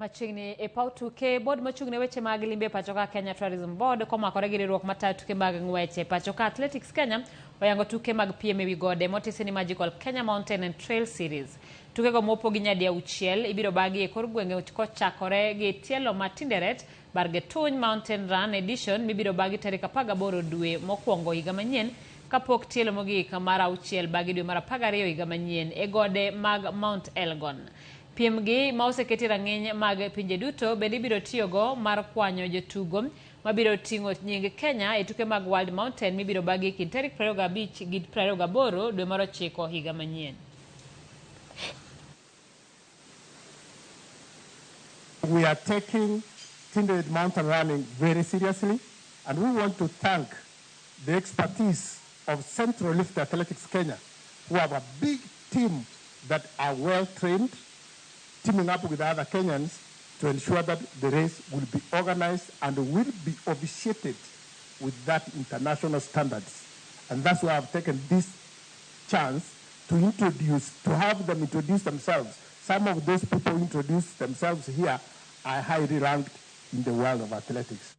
Machigni e paw tuke board machung ne weche mag limbe pachoka Kenya Tourism Board komakore gi riwruok matayo tuke mag ng'weche pachoka Athletics Kenya oyango tuke mag piem ewi gode motisi ni Magical Kenya Mountain and Trail Series. Tuke go mopogi nyadi auchiel ibiro bagi e kor gwenge kochakore gi tielo ma Tinderet Bargetuny Mountain Run Edition mibiro bagi tarik 18 dwe mokwongo higa manyien kapok tielo mogik mar auchiel bagi dwe mar 12 higa manyien e gode mag Mount Elgon. Piem gi ma oseketi rang'iny mag pinje duto bende ibiro tiyogo mar kwanyo jotugo mabiro ting'o nying Kenya e tuke mag World Mountain mibiro bagi kind tarik 25 gi 28 dwe mar 9 higa manyien. We are taking Tinderet mountain running very seriously, and we want to thank the expertise of Central Rift Athletics Kenya, who have a big team that are well trained, teaming up with other Kenyans to ensure that the race will be organized and will be officiated with that international standards. And that's why I've taken this chance to have them introduce themselves. Some of those people introduce themselves here are highly ranked in the world of athletics.